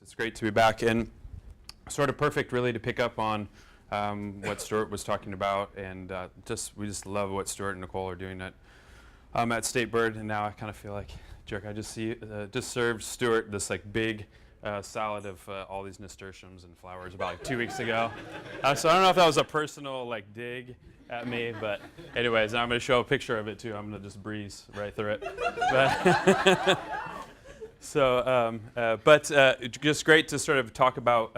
It's great to be back, and sort of perfect really to pick up on what Stuart was talking about, and we just love what Stuart and Nicole are doing at State Bird. And now I kind of feel like jerk. I just served Stuart this like big salad of all these nasturtiums and flowers about like 2 weeks ago. So I don't know if that was a personal like dig at me, but anyways, I'm going to show a picture of it too. I'm going to just breeze right through it. But just great to sort of talk about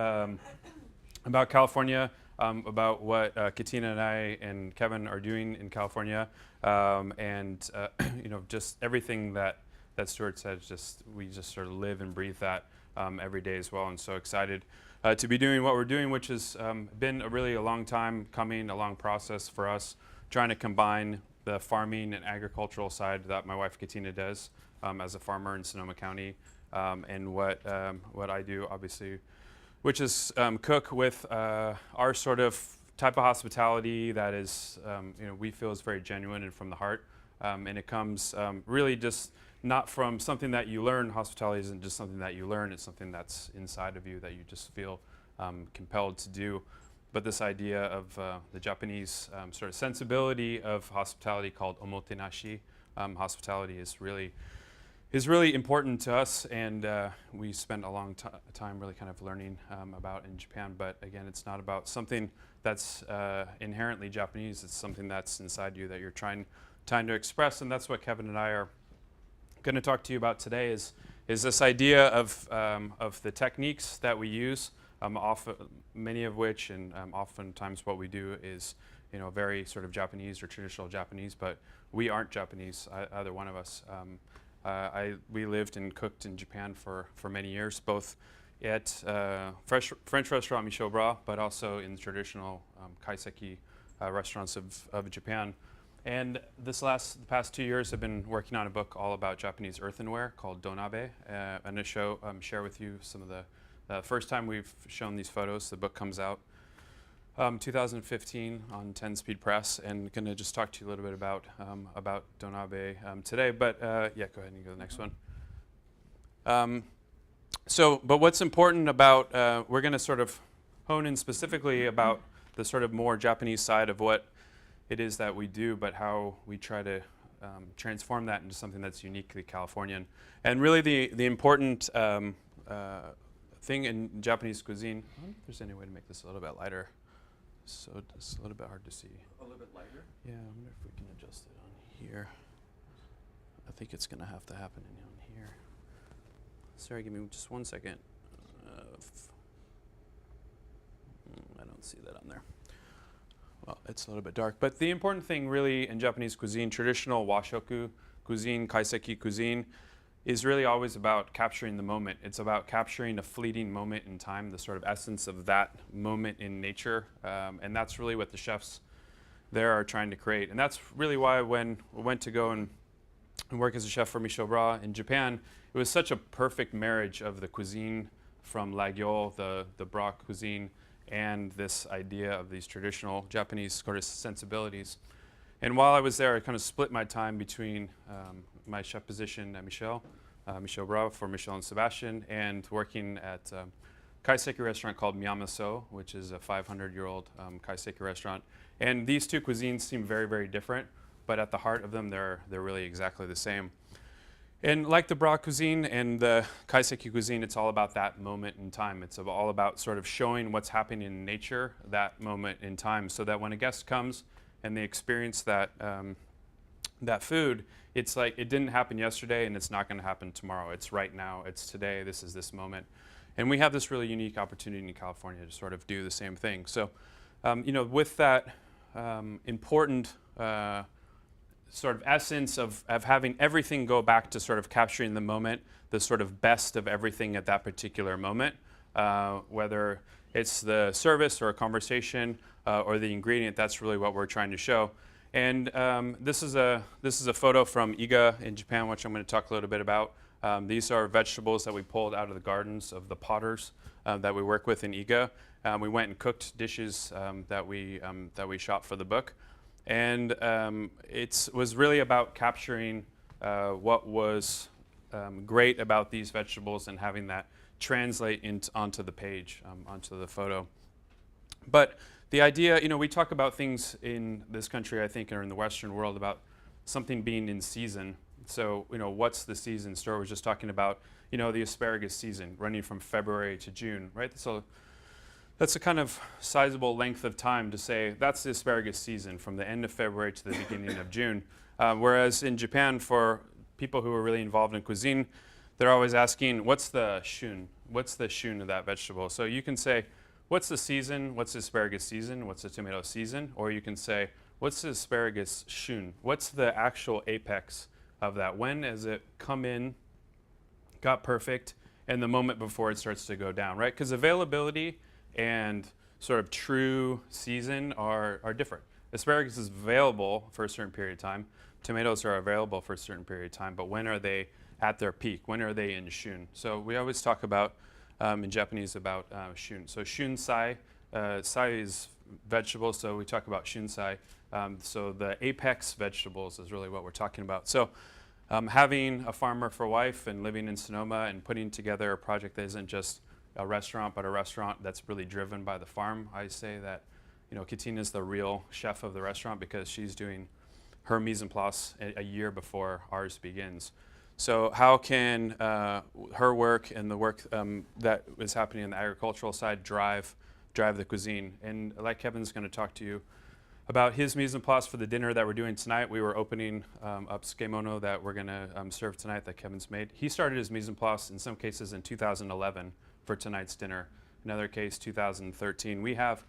California, about what Katina and I and Kevin are doing in California, and just everything that Stuart said. We just sort of live and breathe that every day as well, and so excited to be doing what we're doing, which has been a long time coming, a long process for us, trying to combine the farming and agricultural side that my wife Katina does as a farmer in Sonoma County, and what I do, obviously, which is cook with our sort of type of hospitality that is, we feel is very genuine and from the heart, and it comes really just not from something that you learn. Hospitality isn't just something that you learn; it's something that's inside of you that you just feel compelled to do. But this idea of the Japanese sort of sensibility of hospitality called omotenashi, hospitality is really important to us, and we spent a long time really kind of learning about in Japan. But again, it's not about something that's inherently Japanese. It's something that's inside you that you're trying to express, and that's what Kevin and I are going to talk to you about today. Is this idea of the techniques that we use, many of which, and oftentimes what we do is very sort of Japanese or traditional Japanese, but we aren't Japanese, either one of us. We lived and cooked in Japan for many years, both at French restaurant Michel Bras, but also in the traditional kaiseki restaurants of Japan. And the past 2 years, I've been working on a book all about Japanese earthenware called donabe. I'm going to share with you some of the first time we've shown these photos. The book comes out 2015 on 10-speed press, and going to just talk to you a little bit about donabe today. But yeah, go ahead and go to the next one. But what's important about, we're going to sort of hone in specifically about the sort of more Japanese side of what it is that we do, but how we try to transform that into something that's uniquely Californian. And really the important thing in Japanese cuisine, I wonder if there's any way to make this a little bit lighter. So it's a little bit hard to see. A little bit lighter? Yeah, I wonder if we can adjust it on here. I think it's going to have to happen on here. Sorry, give me just 1 second. I don't see that on there. Well, it's a little bit dark. But the important thing really in Japanese cuisine, traditional washoku cuisine, kaiseki cuisine, is really always about capturing the moment. It's about capturing a fleeting moment in time, the sort of essence of that moment in nature. And that's really what the chefs there are trying to create. And that's really why when we went to go and work as a chef for Michel Bras in Japan, it was such a perfect marriage of the cuisine from Lagyo, the Bras cuisine, and this idea of these traditional Japanese sort of sensibilities. And while I was there, I kind of split my time between my chef position at Michel Bras for Michel and Sebastian, and working at a kaiseki restaurant called Miyamaso, which is a 500-year-old kaiseki restaurant. And these two cuisines seem very, very different, but at the heart of them, they're really exactly the same. And like the Bras cuisine and the kaiseki cuisine, it's all about that moment in time. It's all about sort of showing what's happening in nature that moment in time, so that when a guest comes and they experience that food, it's like it didn't happen yesterday and it's not going to happen tomorrow. It's right now. It's today. This is this moment. And we have this really unique opportunity in California to sort of do the same thing. So, with that important sort of essence of having everything go back to sort of capturing the moment, the sort of best of everything at that particular moment, whether it's the service or a conversation or the ingredient, that's really what we're trying to show. And this is a photo from Iga in Japan, which I'm going to talk a little bit about. These are vegetables that we pulled out of the gardens of the potters that we work with in Iga. We went and cooked dishes that we shot for the book. And it was really about capturing what was great about these vegetables and having that translate onto the page, onto the photo. But the idea, we talk about things in this country, I think, or in the Western world about something being in season. So, what's the season? Stuart was just talking about, the asparagus season running from February to June, right? So that's a kind of sizable length of time to say that's the asparagus season from the end of February to the beginning of June. Whereas in Japan, for people who are really involved in cuisine, they're always asking, what's the shun? What's the shun of that vegetable? So you can say, what's the season? What's the asparagus season? What's the tomato season? Or you can say, what's the asparagus shun? What's the actual apex of that? When has it come in, got perfect, and the moment before it starts to go down, right? Because availability and sort of true season are different. Asparagus is available for a certain period of time. Tomatoes are available for a certain period of time, but when are they at their peak? When are they in shun? So we always talk about, in Japanese, about shun. So shunsai, sai is vegetables, so we talk about shunsai. So the apex vegetables is really what we're talking about. So having a farmer for wife and living in Sonoma and putting together a project that isn't just a restaurant, but a restaurant that's really driven by the farm. I say that, Katina's the real chef of the restaurant because she's doing her mise en place a year before ours begins. So how can her work and the work that is happening on the agricultural side drive the cuisine? And like Kevin's going to talk to you about his mise en place for the dinner that we're doing tonight. We were opening up tsukemono that we're going to serve tonight that Kevin's made. He started his mise en place in some cases in 2011 for tonight's dinner. Another case, 2013. We have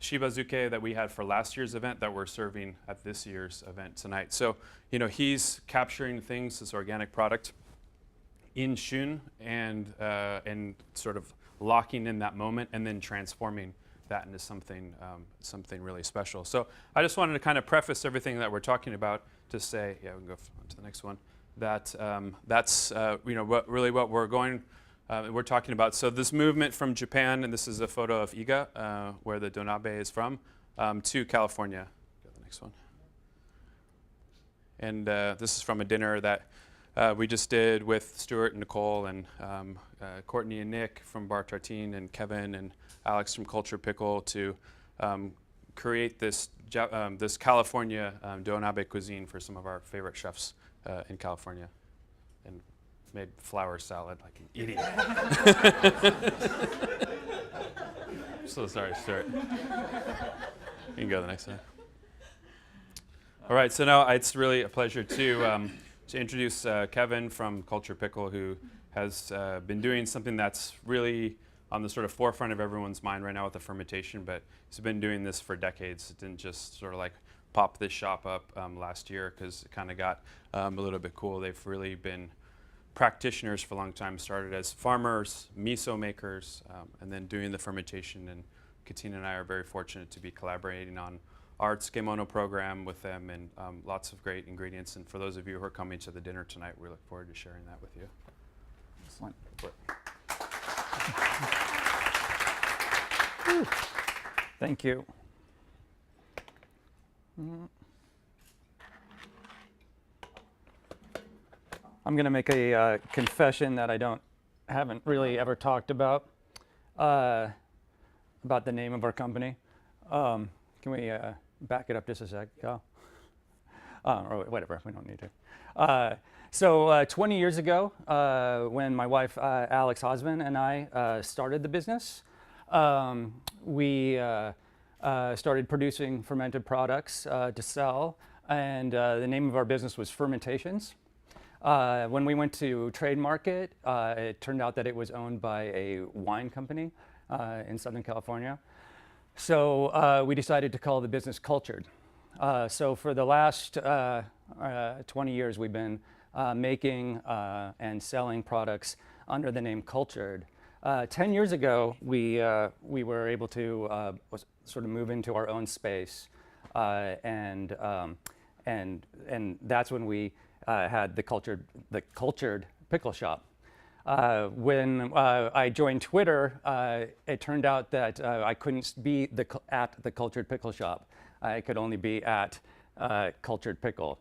shibazuke that we had for last year's event that we're serving at this year's event tonight. So, he's capturing things, this organic product, in shun and sort of locking in that moment and then transforming that into something really special. So I just wanted to kind of preface everything that we're talking about to say, we can go on to the next one, that that's what we're going. We're talking about, so this movement from Japan, and this is a photo of Iga, where the donabe is from, to California. Go to the next one. And this is from a dinner that we just did with Stuart and Nicole and Courtney and Nick from Bar Tartine and Kevin and Alex from Cultured Pickle to create this California donabe cuisine for some of our favorite chefs in California. And made flour salad like an idiot. I'm so sorry, Stuart. You can go to the next one. All right, so now it's really a pleasure to introduce Kevin from Cultured Pickle, who has been doing something that's really on the sort of forefront of everyone's mind right now with the fermentation, but he's been doing this for decades. It didn't just sort of like pop this shop up last year because it kind of got a little bit cool. They've really been practitioners for a long time, started as farmers, miso makers, and then doing the fermentation. And Katina and I are very fortunate to be collaborating on our tsukemono program with them and lots of great ingredients. And for those of you who are coming to the dinner tonight, we look forward to sharing that with you. Excellent. Thank you. I'm going to make a confession that I haven't really ever talked about the name of our company. Can we back it up just a sec? Yeah. Or whatever, we don't need to. So 20 years ago, when my wife, Alex Hosman, and I started the business, we started producing fermented products to sell, and the name of our business was Fermentations. When we went to trademark it, it turned out that it was owned by a wine company in Southern California. So we decided to call the business Cultured. So for the last 20 years, we've been making and selling products under the name Cultured. 10 years ago, we were able to sort of move into our own space, and that's when we had the Cultured Pickle Shop. When I joined Twitter, it turned out that I couldn't be at the Cultured Pickle Shop. I could only be at Cultured Pickle.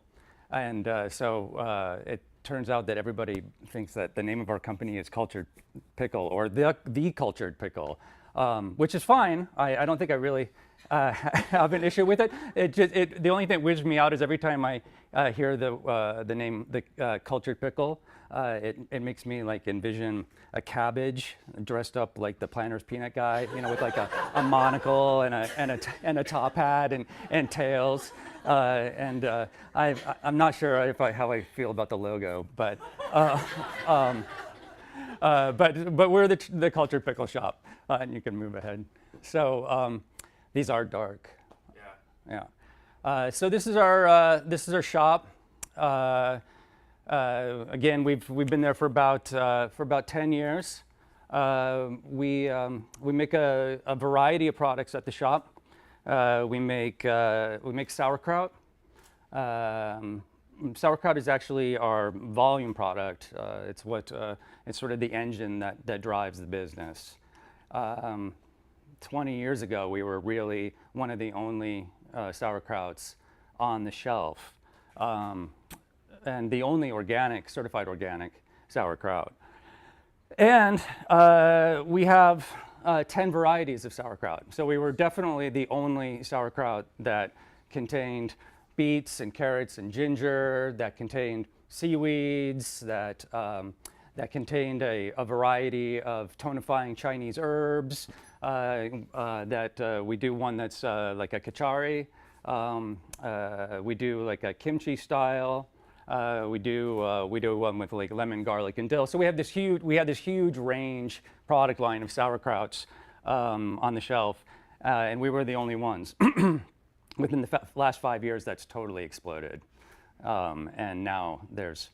And so it turns out that everybody thinks that the name of our company is Cultured Pickle, or the Cultured Pickle, which is fine. I don't think I really have an issue with it. The only thing that weirds me out is every time I hear the name, the Cultured Pickle, it makes me like envision a cabbage dressed up like the Planters peanut guy, with like a monocle and a top hat and tails. I'm not sure how I feel about the logo, but we're the Cultured Pickle Shop, and you can move ahead. So these are dark. Yeah. So this is our shop. Again, we've been there for about 10 years. We make a variety of products at the shop. We make sauerkraut. Sauerkraut is actually our volume product. It's sort of the engine that drives the business. 20 years ago, we were really one of the only sauerkrauts on the shelf, and the only certified organic sauerkraut. And we have 10 varieties of sauerkraut. So we were definitely the only sauerkraut that contained beets and carrots and ginger, that contained seaweeds, that contained a variety of tonifying Chinese herbs, that we do one that's like a kachari, we do like a kimchi style, we do one with like lemon, garlic, and dill. So we have this huge range product line of sauerkrauts on the shelf, and we were the only ones. Within the last 5 years, that's totally exploded, and now there's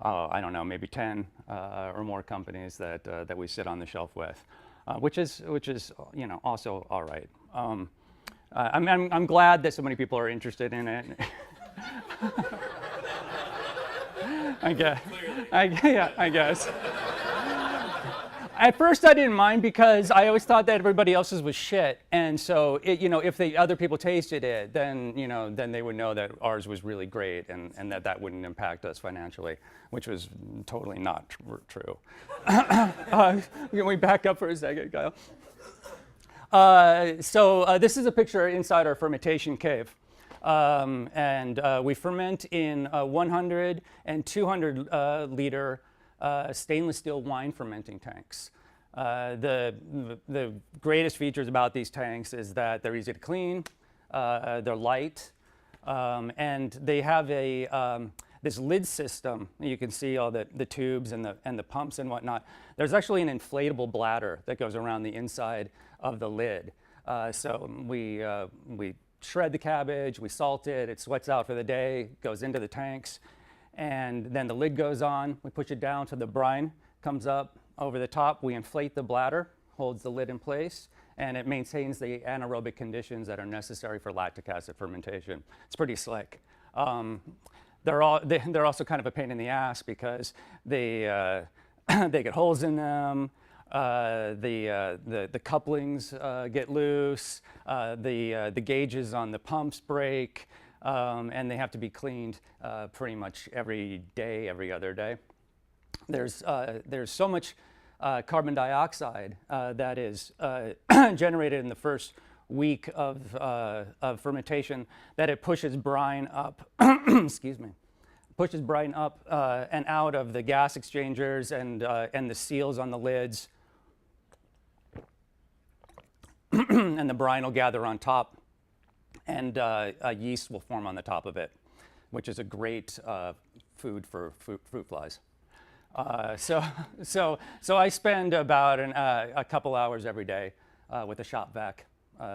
I don't know, maybe 10 or more companies that we sit on the shelf with, which is also all right. I'm glad that so many people are interested in it. I guess. At first, I didn't mind because I always thought that everybody else's was shit, and so if the other people tasted it, then they would know that ours was really great, and that wouldn't impact us financially, which was totally not true. Can we back up for a second, Kyle? So this is a picture inside our fermentation cave. And we ferment in 100 and 200 liter stainless steel wine fermenting tanks. The greatest features about these tanks is that they're easy to clean, they're light, and they have this lid system. You can see all the tubes and the pumps and whatnot. There's actually an inflatable bladder that goes around the inside of the lid. So we shred the cabbage, we salt it, it sweats out for the day, goes into the tanks, and then the lid goes on, we push it down so the brine comes up over the top, we inflate the bladder, holds the lid in place, and it maintains the anaerobic conditions that are necessary for lactic acid fermentation. It's pretty slick. They're also kind of a pain in the ass because they get holes in them, the couplings get loose, the gauges on the pumps break, and they have to be cleaned pretty much every day, every other day. There's so much carbon dioxide that is generated in the first week of fermentation that it pushes brine up. Excuse me. Pushes brine up and out of the gas exchangers and the seals on the lids. And the brine will gather on top, and a yeast will form on the top of it, which is a great food for fruit flies. So I spend about a couple hours every day with a shop vac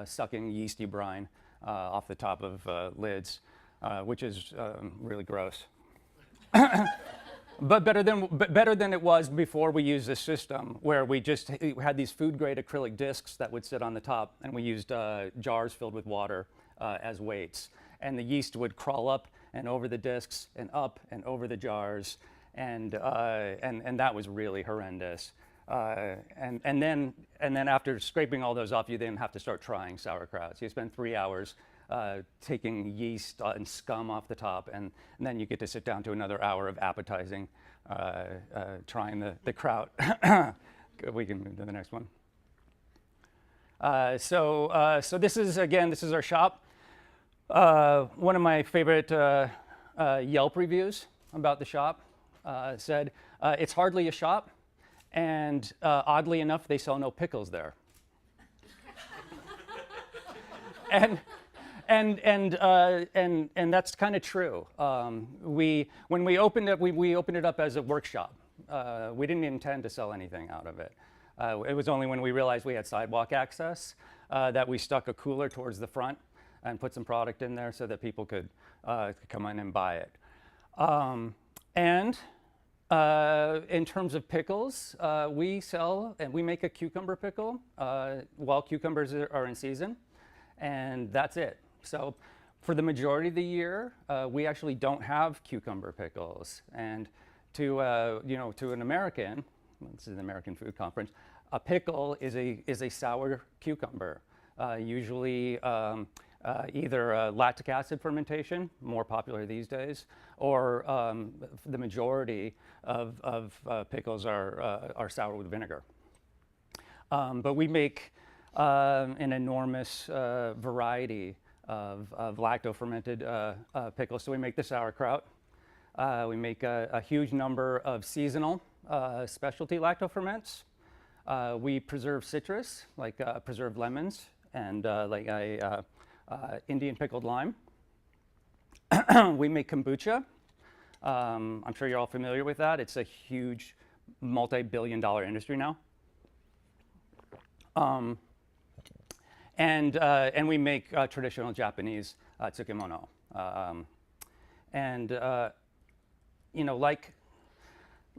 sucking yeasty brine off the top of lids, which is really gross. But better than it was before we used this system, where we just had these food-grade acrylic discs that would sit on the top, and we used jars filled with water as weights. And the yeast would crawl up and over the discs and up and over the jars, and that was really horrendous. And then after scraping all those off, you then have to start trying sauerkraut. So you spend 3 hours taking yeast and scum off the top, and then you get to sit down to another hour of appetizing, trying the kraut. We can move to the next one. So this is our shop. One of my favorite Yelp reviews about the shop said, it's hardly a shop, and oddly enough, they sell no pickles there. and that's kind of true. When we opened it, we opened it up as a workshop. We didn't intend to sell anything out of it. It was only when we realized we had sidewalk access that we stuck a cooler towards the front and put some product in there so that people could come in and buy it. In terms of pickles, we sell and we make a cucumber pickle while cucumbers are in season, and that's it. So for the majority of the year, we actually don't have cucumber pickles. And to an American, this is an American food conference, a pickle is a sour cucumber, usually either lactic acid fermentation, more popular these days, or the majority of pickles are sour with vinegar. But we make an enormous variety of lacto-fermented pickles. So we make the sauerkraut. We make a huge number of seasonal specialty lacto-ferments. We preserve citrus, like preserved lemons and like Indian pickled lime. We make kombucha. I'm sure you're all familiar with that. It's a huge multi-billion-dollar industry now. And we make traditional Japanese tsukemono.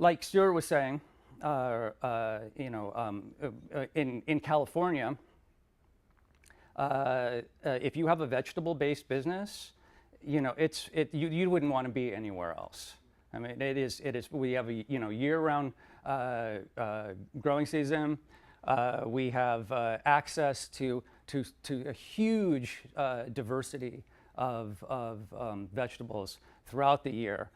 Like Stuart was saying, in California, if you have a vegetable-based business, you wouldn't want to be anywhere else. I mean, it is. We have a year-round growing season. We have access to a huge diversity of vegetables throughout the year.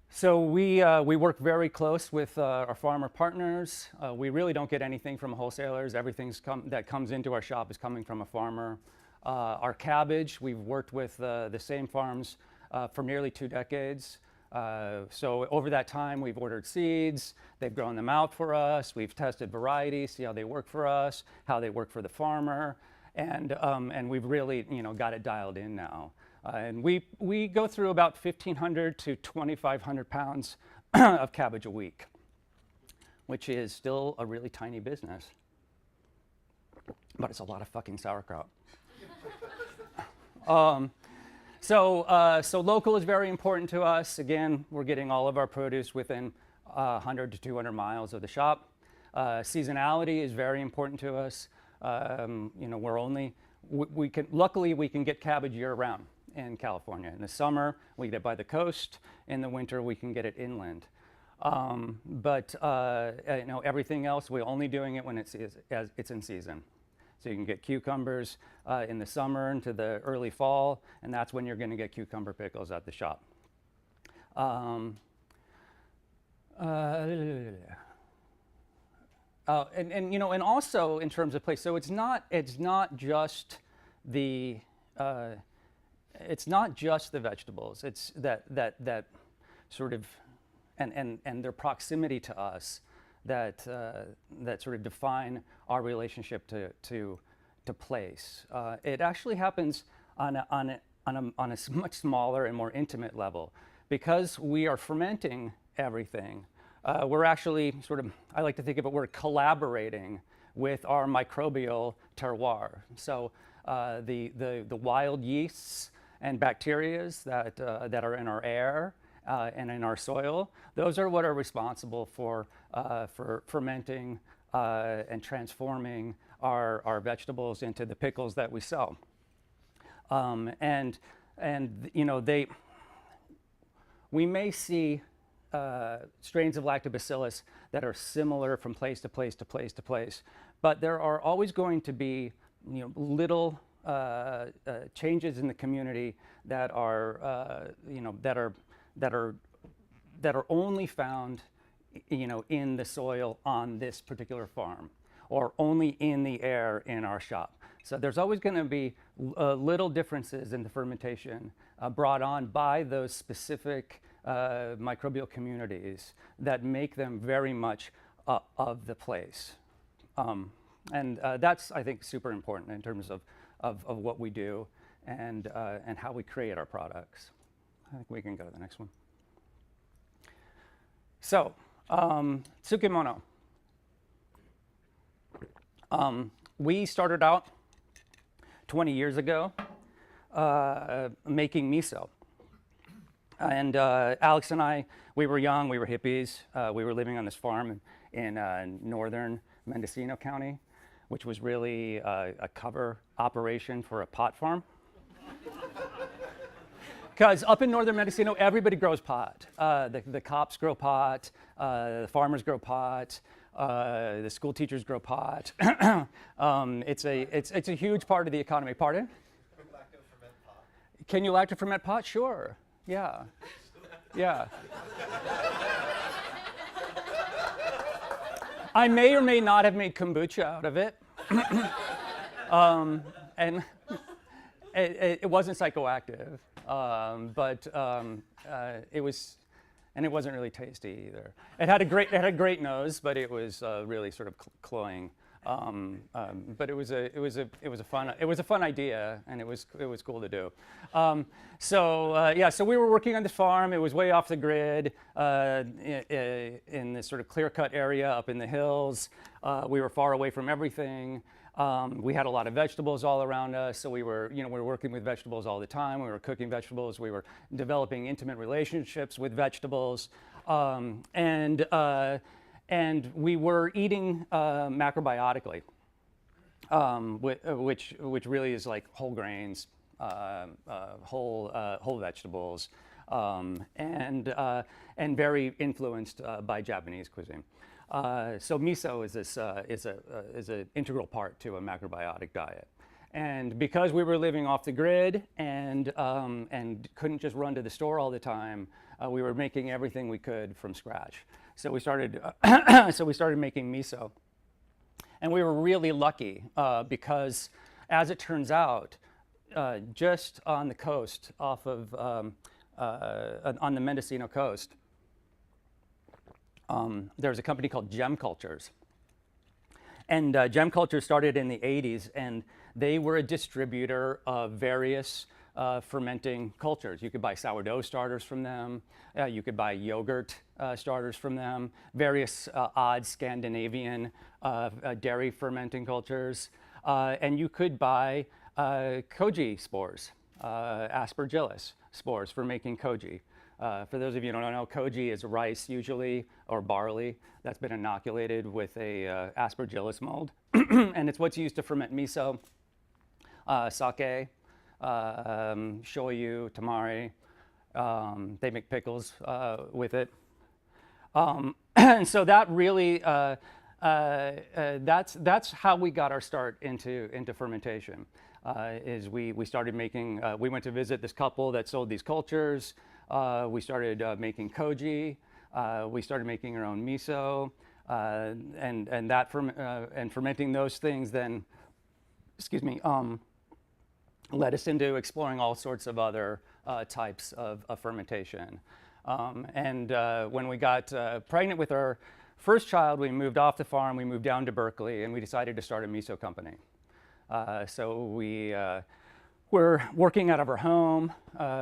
So we work very close with our farmer partners. We really don't get anything from wholesalers. Everything that comes into our shop is coming from a farmer. Our cabbage, we've worked with the same farms for nearly 2 decades. So over that time, we've ordered seeds. They've grown them out for us. We've tested varieties, see how they work for us, how they work for the farmer, and we've really got it dialed in now. And we go through about 1,500 to 2,500 pounds of cabbage a week, which is still a really tiny business. But it's a lot of fucking sauerkraut. So local is very important to us. Again, we're getting all of our produce within 100 to 200 miles of the shop. Seasonality is very important to us. Luckily we can get cabbage year round in California. In the summer, we get it by the coast. In the winter, we can get it inland. But everything else, we're only doing it when it's in season. So you can get cucumbers in the summer into the early fall, and that's when you're going to get cucumber pickles at the shop. And also in terms of place, so it's not just the vegetables. It's that sort of and their proximity to us that sort of define our relationship to place. It actually happens on a much smaller and more intimate level, because we are fermenting everything. We're actually I like to think of it, we're collaborating with our microbial terroir. So the wild yeasts and bacterias that are in our air and in our soil, those are what are responsible for fermenting and transforming our vegetables into the pickles that we sell. We may see strains of lactobacillus that are similar from place to place to place to place, but there are always going to be little changes in the community that are, that are only found, in the soil on this particular farm, or only in the air in our shop. So there's always going to be little differences in the fermentation brought on by those specific microbial communities that make them very much of the place. And that's, I think, super important in terms of what we do and how we create our products. I think we can go to the next one. So, tsukemono. We started out 20 years ago making miso. And Alex and I, we were young, we were hippies. We were living on this farm in northern Mendocino County, which was really a cover operation for a pot farm. Because up in northern Mendocino, everybody grows pot. The cops grow pot, the farmers grow pot, the school teachers grow pot. It's a huge part of the economy. Pardon? Can you lacto ferment pot? Sure. Yeah. Yeah. I may or may not have made kombucha out of it. And it wasn't psychoactive, but it was, and it wasn't really tasty either. It had a great nose, but it was really sort of cloying. But it was a fun idea, and it was cool to do. So we were working on this farm. It was way off the grid in this sort of clear-cut area up in the hills. We were far away from everything. We had a lot of vegetables all around us, so we were working with vegetables all the time. We were cooking vegetables. We were developing intimate relationships with vegetables, and we were eating macrobiotically, which really is like whole grains, whole vegetables, and very influenced by Japanese cuisine. So miso is an integral part to a macrobiotic diet. And because we were living off the grid and couldn't just run to the store all the time, we were making everything we could from scratch. So we started making miso, and we were really lucky because, as it turns out, just on the coast, off of on the Mendocino coast, there's a company called Gem Cultures. And Gem Cultures started in the 80s, and they were a distributor of various fermenting cultures. You could buy sourdough starters from them. You could buy yogurt starters from them, various odd Scandinavian dairy fermenting cultures. And you could buy koji spores, aspergillus spores for making koji. For those of you who don't know, koji is rice usually, or barley, that's been inoculated with a aspergillus mold. And it's what's used to ferment miso, sake, shoyu, tamari. They make pickles with it. And so that really, that's how we got our start into fermentation. Is we started making, we went to visit this couple that sold these cultures. We started making koji. We started making our own miso, and fermenting those things then, led us into exploring all sorts of other types of fermentation. When we got pregnant with our first child, we moved off the farm. We moved down to Berkeley, and we decided to start a miso company. So we were working out of our home.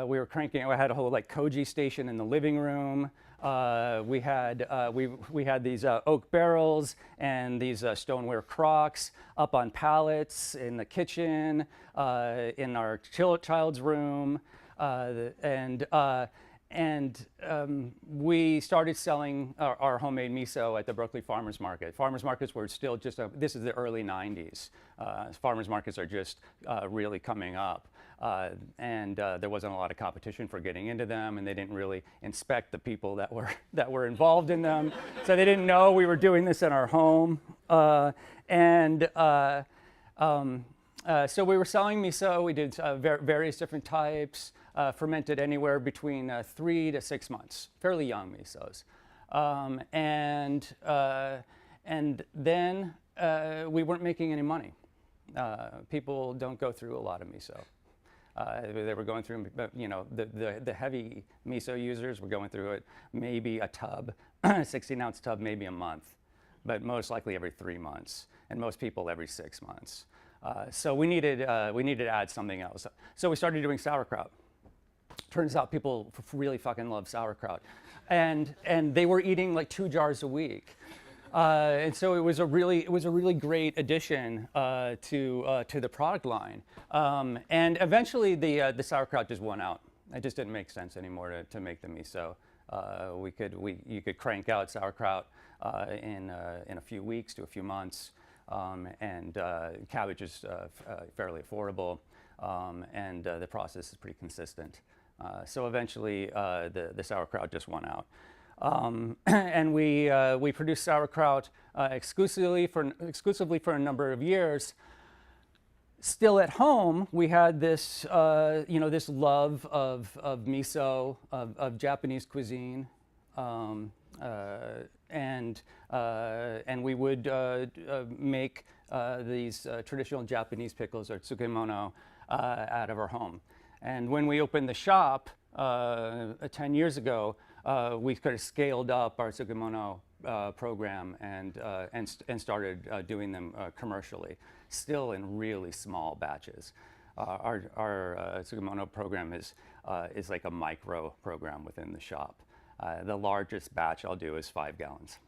We were cranking. We had a whole koji station in the living room. We had these oak barrels and these stoneware crocks up on pallets in the kitchen, in our child's room, and we started selling our homemade miso at the Berkeley Farmers Market. Farmers markets were still just, this is the early 90s. Farmers markets are just really coming up. And there wasn't a lot of competition for getting into them, and they didn't really inspect the people that were involved in them. So they didn't know we were doing this in our home. So we were selling miso. We did various different types, fermented anywhere between 3 to 6 months, fairly young misos. And then we weren't making any money. People don't go through a lot of miso. They were going through, the heavy miso users were going through it maybe a tub, 16-ounce tub, maybe a month, but most likely every 3 months, and most people every 6 months. So we needed to add something else. So we started doing sauerkraut. Turns out people really fucking love sauerkraut, and they were eating like 2 jars a week. And so it was a really great addition to the product line. And eventually the sauerkraut just won out. It just didn't make sense anymore to make the miso. You could crank out sauerkraut in a few weeks to a few months, and cabbage is fairly affordable, and the process is pretty consistent. So eventually the sauerkraut just won out. And we produced sauerkraut exclusively for a number of years. Still at home, we had this this love of miso, of Japanese cuisine, and we would make these traditional Japanese pickles, or tsukemono, out of our home. And when we opened the shop 10 years ago, we kind of scaled up our tsukemono program and started doing them commercially, still in really small batches. Our tsukemono program is like a micro program within the shop. The largest batch I'll do is 5 gallons.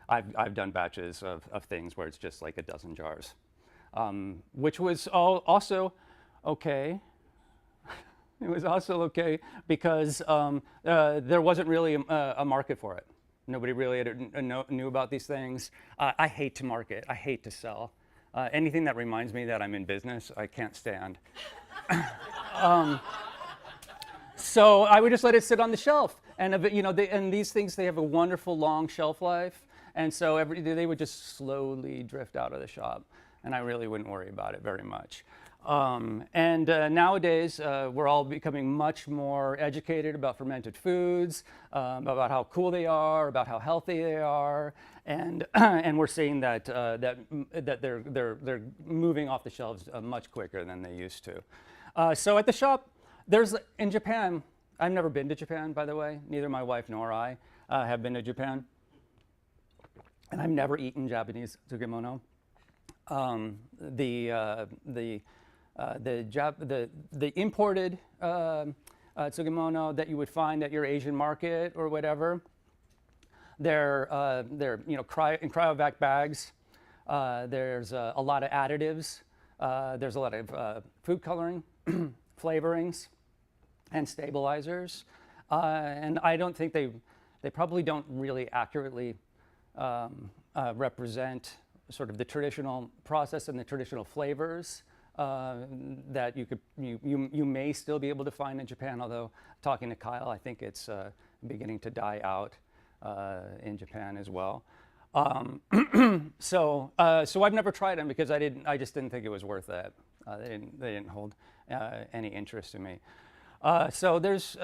I've done batches of things where it's just like a dozen jars, which was also okay. It was also okay because there wasn't really a market for it. Nobody really knew about these things. I hate to market. I hate to sell. Anything that reminds me that I'm in business, I can't stand. So I would just let it sit on the shelf. And and these things, they have a wonderful long shelf life. And so they would just slowly drift out of the shop. And I really wouldn't worry about it very much. Nowadays, we're all becoming much more educated about fermented foods, about how cool they are, about how healthy they are, and we're seeing that they're moving off the shelves much quicker than they used to. So at the shop, in Japan. I've never been to Japan, by the way. Neither my wife nor I have been to Japan, and I've never eaten Japanese tsukemono. The imported tsukemono that you would find at your Asian market or whatever, they're in cryovac bags. There's a lot of additives. There's a lot of food coloring, flavorings, and stabilizers. And I don't think they probably don't really accurately represent sort of the traditional process and the traditional flavors that you may still be able to find in Japan. Although talking to Kyle, I think it's beginning to die out in Japan as well. So I've never tried them because I just didn't think it was worth it. They didn't hold any interest in me. So there's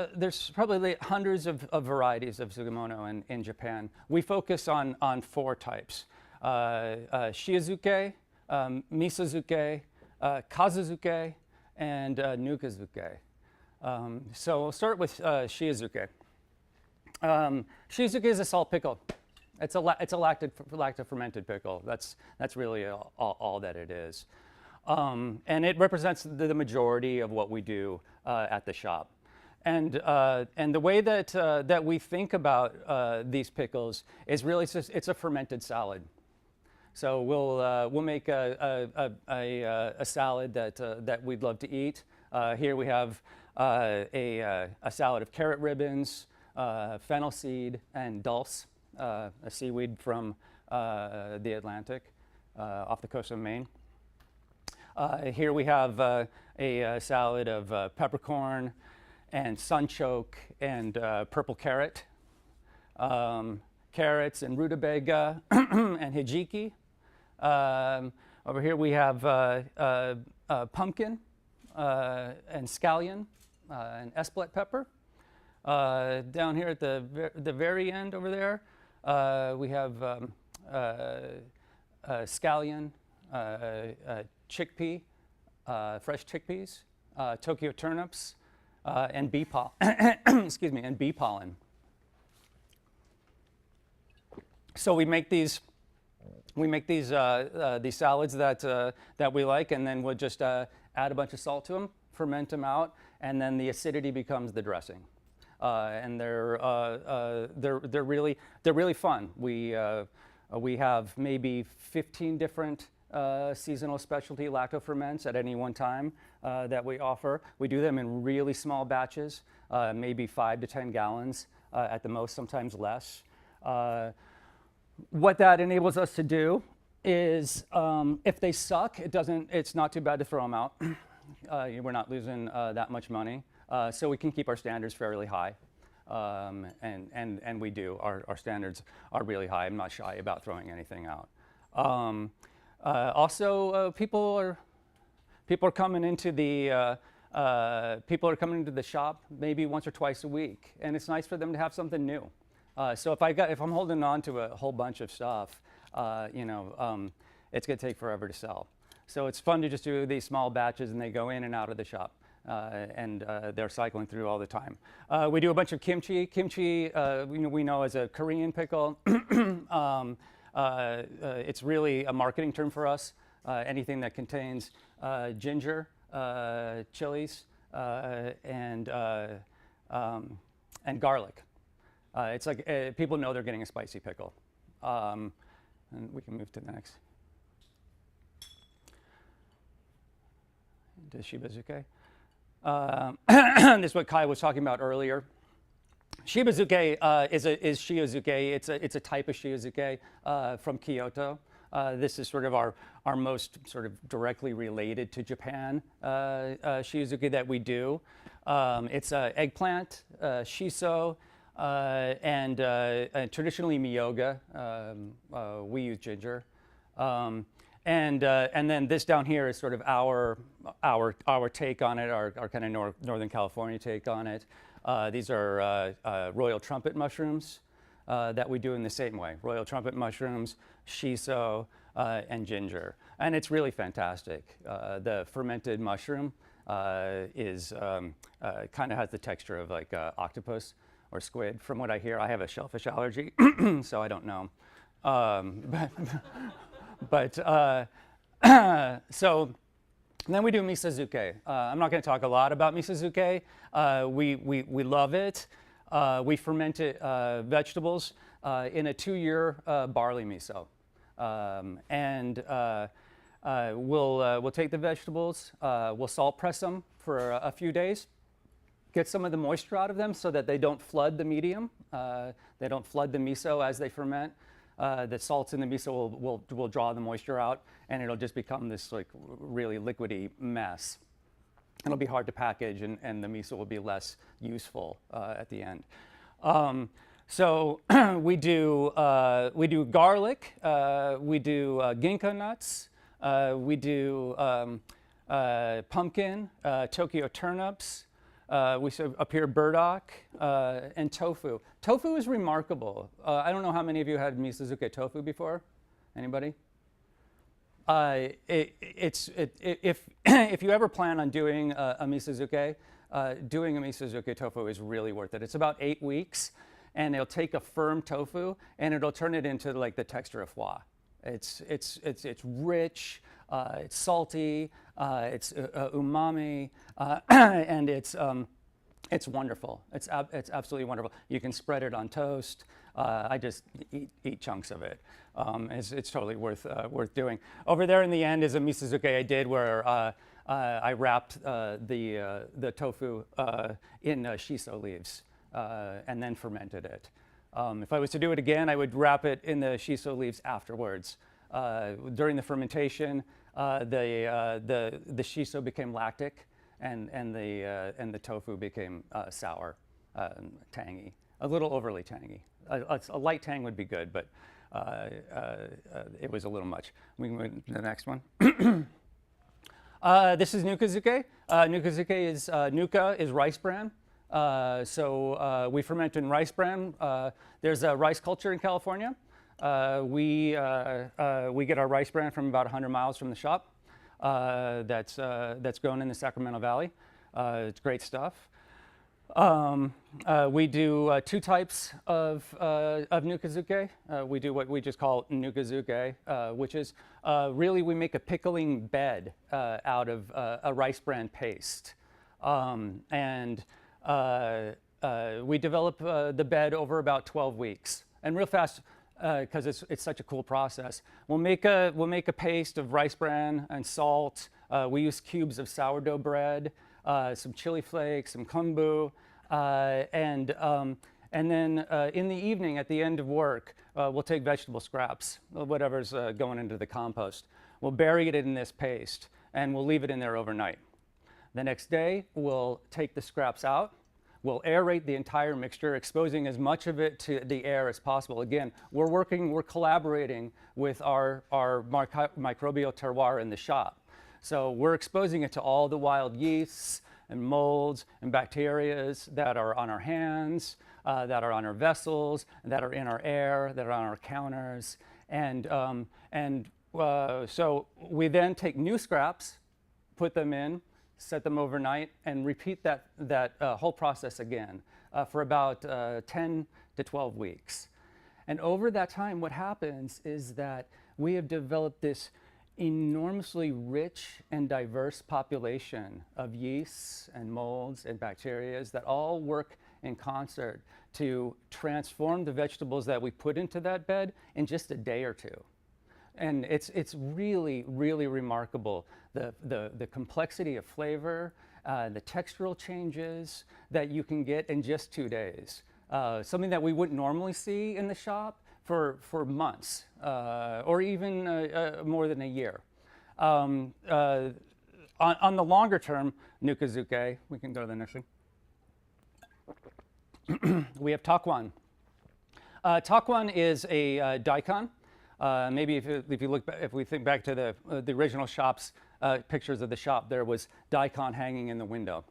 probably hundreds of varieties of tsukemono in Japan. We focus on 4 types: shiazuke, misozuke, kazuzuke, and nukazuke. So we'll start with shiazuke. Shiazuke is a salt pickle. It's a lactic fermented pickle. That's really all that it is. And it represents the majority of what we do at the shop. And the way that we think about these pickles is really it's a fermented salad. So we'll make a salad that we'd love to eat. Here we have a salad of carrot ribbons, fennel seed, and dulse, a seaweed from the Atlantic off the coast of Maine. Here we have a salad of peppercorn and sunchoke and purple carrot, carrots and rutabaga and hijiki. Over here we have pumpkin and scallion and esplet pepper. Down here at the very end over there, we have scallion, chickpea, fresh chickpeas, Tokyo turnips, and bee pollen. Excuse me, and bee pollen. So we make these salads that we like, and then we'll just add a bunch of salt to them, ferment them out, and then the acidity becomes the dressing. And they're really fun. We have maybe 15 different seasonal specialty lacto ferments at any one time that we offer. We do them in really small batches, maybe 5 to 10 gallons at the most, sometimes less. What that enables us to do is, if they suck, it's not too bad to throw them out. We're not losing that much money. So we can keep our standards fairly high. And we do. Our standards are really high. I'm not shy about throwing anything out. Also, people are coming into the shop maybe once or twice a week, and it's nice for them to have something new. So if I'm holding on to a whole bunch of stuff, it's going to take forever to sell. So it's fun to just do these small batches, and they go in and out of the shop, and they're cycling through all the time. We do a bunch of kimchi. Kimchi, we know as a Korean pickle. It's really a marketing term for us. Anything that contains ginger, chilies, and garlic. It's like people know they're getting a spicy pickle. And we can move to the next. To Shibazuke. This is what Kai was talking about earlier. Shibazuke is shiozuke. It's a type of shiozuke from Kyoto. This is sort of our most sort of directly related to Japan shiozuke that we do. It's eggplant, shiso, and traditionally miyoga. We use ginger. And then this down here is sort of our take on it, our kind of Northern California take on it. These are royal trumpet mushrooms that we do in the same way. Royal trumpet mushrooms, shiso, and ginger. And it's really fantastic. The fermented mushroom is kind of has the texture of like octopus or squid. From what I hear, I have a shellfish allergy, so I don't know. So then we do misozuke. I'm not going to talk a lot about misozuke. We love it. We ferment it, vegetables in a 2-year barley miso. We'll take the vegetables, we'll salt press them for a few days, get some of the moisture out of them so that they don't flood the medium. They don't flood the miso as they ferment. The salts in the miso will draw the moisture out, and it'll just become this like really liquidy mess. It'll be hard to package, and the miso will be less useful at the end. So we do garlic, we do ginkgo nuts, we do pumpkin, Tokyo turnips. We serve up here burdock and tofu. Tofu is remarkable. I don't know how many of you had misozuke tofu before. Anybody? If you ever plan on doing a misozuke, doing a misozuke tofu is really worth it. It's about 8 weeks, and it'll take a firm tofu and it'll turn it into like the texture of foie. It's rich, it's salty, it's umami, and it's wonderful. It's absolutely wonderful. You can spread it on toast. I just eat chunks of it. It's totally worth doing. Over there in the end is a misozuke I did where I wrapped the tofu in shiso leaves and then fermented it. If I was to do it again, I would wrap it in the shiso leaves afterwards. During the fermentation, the shiso became lactic, and the tofu became sour, tangy, a little overly tangy. A light tang would be good, but it was a little much. We can move to the next one. This is Nukazuke. Nukazuke is, Nuka is rice bran. So we ferment in rice bran. There's a rice culture in California. We get our rice bran from about 100 miles from the shop. That's grown in the Sacramento Valley. It's great stuff. We do two types of Nukazuke. We do what we just call Nukazuke, which is really we make a pickling bed out of a rice bran paste. We develop the bed over about 12 weeks. And real fast, because it's such a cool process, we'll make a paste of rice bran and salt. We use cubes of sourdough bread, some chili flakes, some kombu, and then in the evening at the end of work, we'll take vegetable scraps, whatever's going into the compost. We'll bury it in this paste, and we'll leave it in there overnight. The next day, we'll take the scraps out. We'll aerate the entire mixture, exposing as much of it to the air as possible. Again, we're collaborating with our microbial terroir in the shop. So we're exposing it to all the wild yeasts and molds and bacterias that are on our hands, that are on our vessels, that are in our air, that are on our counters. So we then take new scraps, put them in, set them overnight, and repeat that whole process again for about 10 to 12 weeks. And over that time, what happens is that we have developed this enormously rich and diverse population of yeasts and molds and bacteria that all work in concert to transform the vegetables that we put into that bed in just a day or two. And it's really, really remarkable, the complexity of flavor, the textural changes that you can get in just 2 days. Something that we wouldn't normally see in the shop for months, or even more than a year. On the longer term, Nukazuke, we can go to the next one. We have Takwon. Takwon is a daikon. Maybe if we think back to the original shop's pictures of the shop, there was daikon hanging in the window.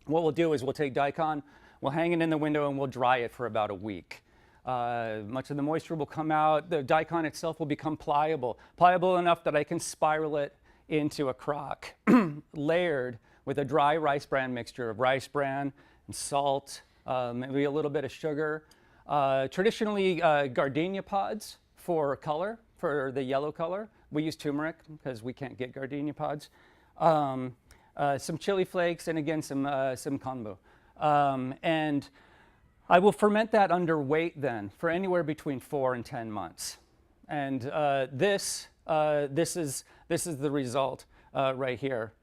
What we'll do is we'll take daikon, we'll hang it in the window, and we'll dry it for about a week. Much of the moisture will come out. The daikon itself will become pliable enough that I can spiral it into a crock, layered with a dry rice bran mixture of rice bran and salt, maybe a little bit of sugar. Traditionally, gardenia pods for color, for the yellow color. We use turmeric because we can't get gardenia pods. Some chili flakes, and again, some kombu. And I will ferment that under weight then for anywhere between 4 and 10 months. And this is the result right here.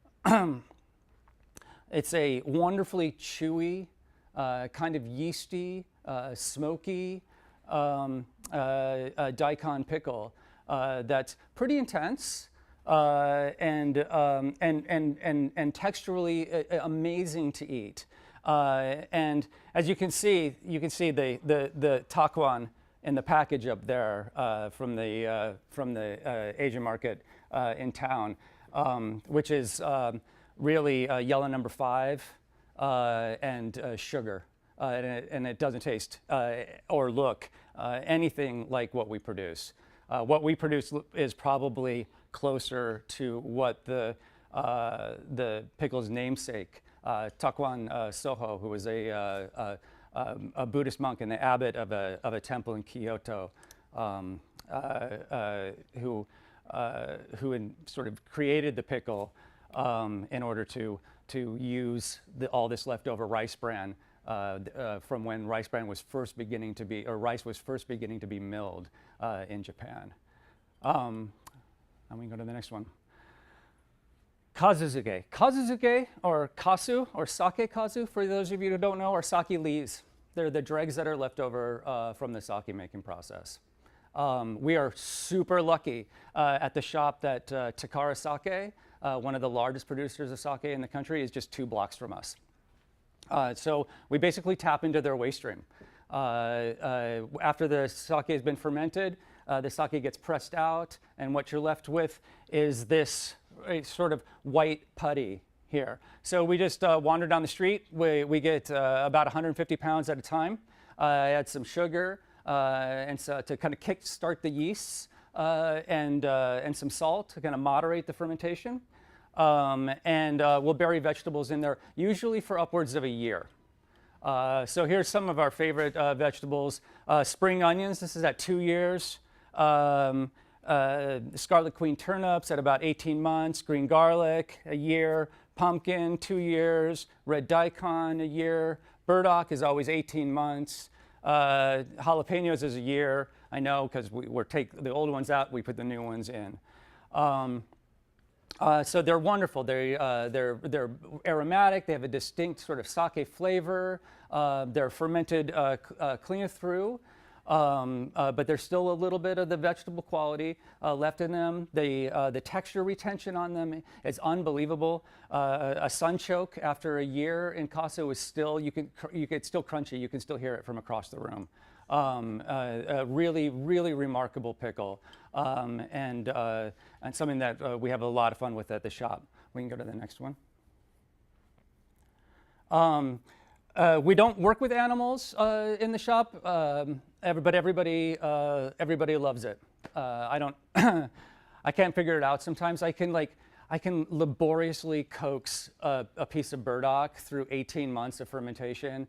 It's a wonderfully chewy, kind of yeasty, smoky daikon pickle that's pretty intense and texturally amazing to eat. And as you can see the takwon in the package up there from the Asian market in town, which is really yellow number 5 and sugar. And it doesn't taste or look anything like what we produce. What we produce is probably closer to what the pickle's namesake, Takwon Soho, who was a Buddhist monk and the abbot of a temple in Kyoto, who had sort of created the pickle in order to use all this leftover rice bran from when rice was first beginning to be milled in Japan. And we can go to the next one. Kazuzuke. Kazuzuke, or kasu, or sake kazu, for those of you who don't know, are sake leaves. They're the dregs that are left over from the sake making process. We are super lucky at the shop that Takara Sake, one of the largest producers of sake in the country, is just 2 blocks from us. So we basically tap into their waste stream. After the sake has been fermented, the sake gets pressed out, and what you're left with is this sort of white putty here. So we just wander down the street. We get about 150 pounds at a time. I add some sugar and so to kind of kick-start the yeasts and some salt to kind of moderate the fermentation. And we'll bury vegetables in there, usually for upwards of a year. So here's some of our favorite vegetables. Spring onions, this is at 2 years. Scarlet Queen turnips at about 18 months. Green garlic, a year. Pumpkin, 2 years. Red daikon, a year. Burdock is always 18 months. Jalapenos is a year. I know, because we're take the old ones out, we put the new ones in. So they're wonderful. They're aromatic. They have a distinct sort of sake flavor. They're fermented clean through, but there's still a little bit of the vegetable quality left in them. The texture retention on them is unbelievable. A sunchoke after a year in Kasu is still it's still crunchy. You can still hear it from across the room. A really, really remarkable pickle, and something that we have a lot of fun with at the shop. We can go to the next one. We don't work with animals in the shop, but everybody loves it. I don't, I can't figure it out sometimes. I can laboriously coax a piece of burdock through 18 months of fermentation,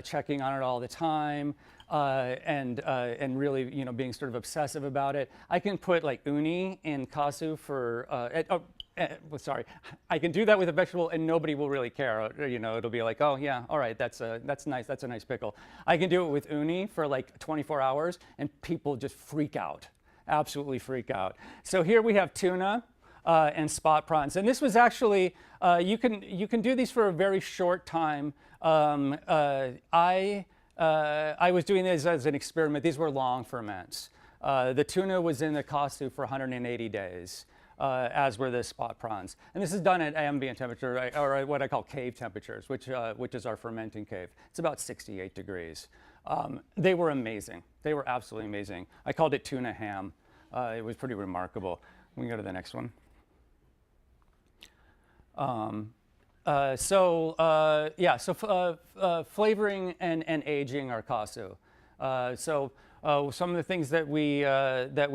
checking on it all the time. And really, being sort of obsessive about it. I can put like uni in kasu for, sorry, I can do that with a vegetable and nobody will really care. It'll be like, oh yeah, all right, that's nice, that's a nice pickle. I can do it with uni for like 24 hours and people just freak out, absolutely freak out. So here we have tuna and spot prawns. And this was actually, you can do these for a very short time. I was doing this as an experiment. These were long ferments. The tuna was in the kasu for 180 days, as were the spot prawns. And this is done at ambient temperature, or what I call cave temperatures, which is our fermenting cave. It's about 68 degrees. They were amazing. They were absolutely amazing. I called it tuna ham. It was pretty remarkable. We can go to the next one. Flavoring and aging our kasu. Some of the things that we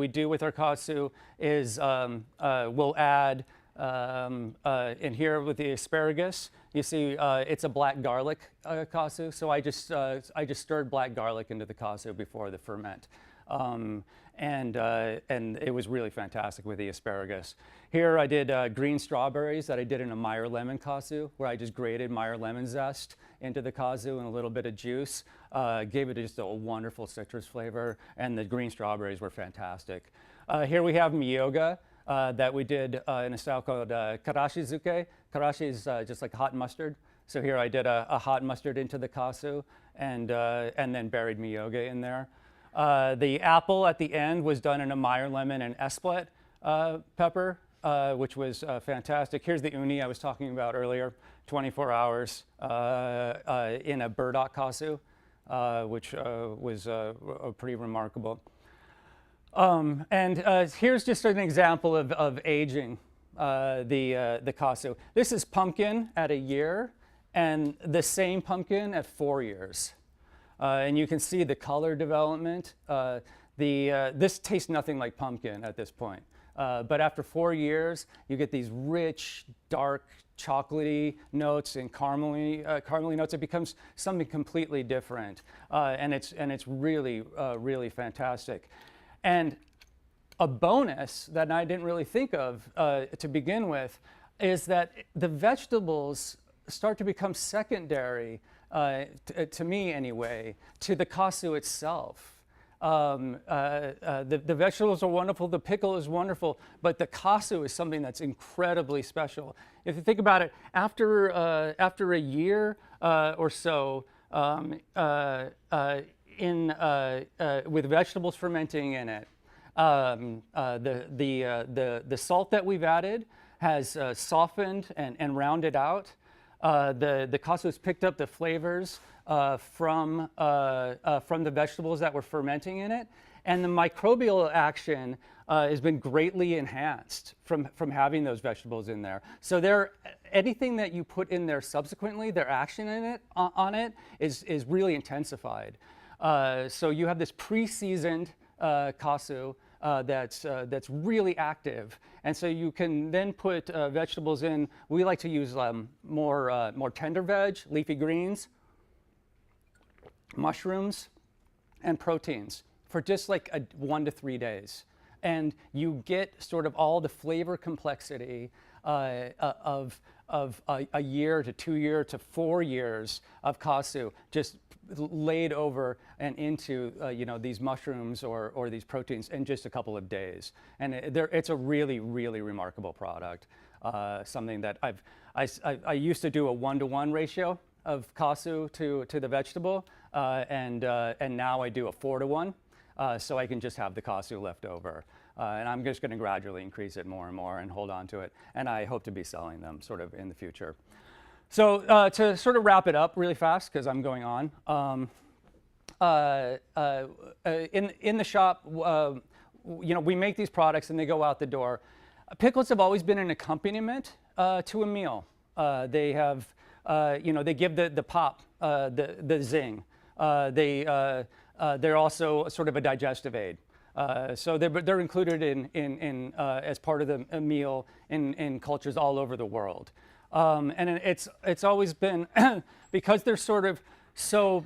do with our kasu is we'll add in here with the asparagus. You see, it's a black garlic kasu. So I just stirred black garlic into the kasu before the ferment. And it was really fantastic with the asparagus. Here I did green strawberries that I did in a Meyer lemon kasu, where I just grated Meyer lemon zest into the kasu and a little bit of juice. Gave it just a wonderful citrus flavor, and the green strawberries were fantastic. Here we have miyoga that we did in a style called karashi zuke. Karashi is just like hot mustard. So here I did a hot mustard into the kasu and then buried miyoga in there. The apple at the end was done in a Meyer lemon and esplet pepper, which was fantastic. Here's the uni I was talking about earlier, 24 hours in a burdock kasu, which was pretty remarkable. Here's just an example of aging the kasu. This is pumpkin at a year, and the same pumpkin at 4 years. And you can see the color development. This tastes nothing like pumpkin at this point. But after 4 years, you get these rich, dark, chocolatey notes and caramely notes. It becomes something completely different. And it's really, really fantastic. And a bonus that I didn't really think of to begin with is that the vegetables start to become secondary, to me anyway, to the kasu itself. The vegetables are wonderful, the pickle is wonderful, but the kasu is something that's incredibly special. If you think about it, after a year or so, with vegetables fermenting in it, the salt that we've added has softened and rounded out. The kasus picked up the flavors from the vegetables that were fermenting in it, and the microbial action has been greatly enhanced from having those vegetables in there. So anything that you put in there subsequently, their action in it on it is really intensified. So you have this pre-seasoned kasu that's really active, and so you can then put vegetables in. We like to use more tender veg, leafy greens, mushrooms, and proteins for just like 1 to 3 days, and you get sort of all the flavor complexity of a year to 2 year to 4 years of kasu just laid over and into these mushrooms or these proteins in just a couple of days. And it's a really, really remarkable product. Something that I used to do a 1-to-1 ratio of kasu to the vegetable, and now I do a 4-to-1, so I can just have the kasu left over. And I'm just going to gradually increase it more and more and hold on to it. And I hope to be selling them sort of in the future. So to sort of wrap it up really fast, because I'm going on, in the shop, we make these products and they go out the door. Pickles have always been an accompaniment to a meal. They have, they give the pop, the zing. They're also sort of a digestive aid. So they're included in as part of the meal in cultures all over the world. And it's always been because they're sort of so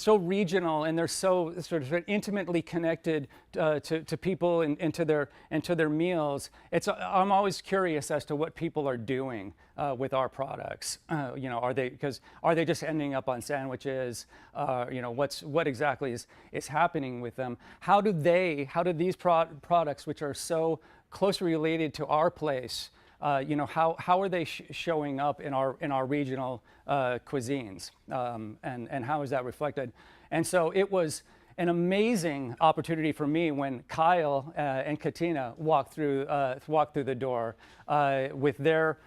regional and they're so sort of intimately connected to people and to their meals. I'm always curious as to what people are doing with our products. Are they just ending up on sandwiches? What exactly is happening with them? How do these products, which are so closely related to our place, how are they showing up in our regional cuisines, and how is that reflected? And so it was an amazing opportunity for me when Kyle and Katina walked through the door with their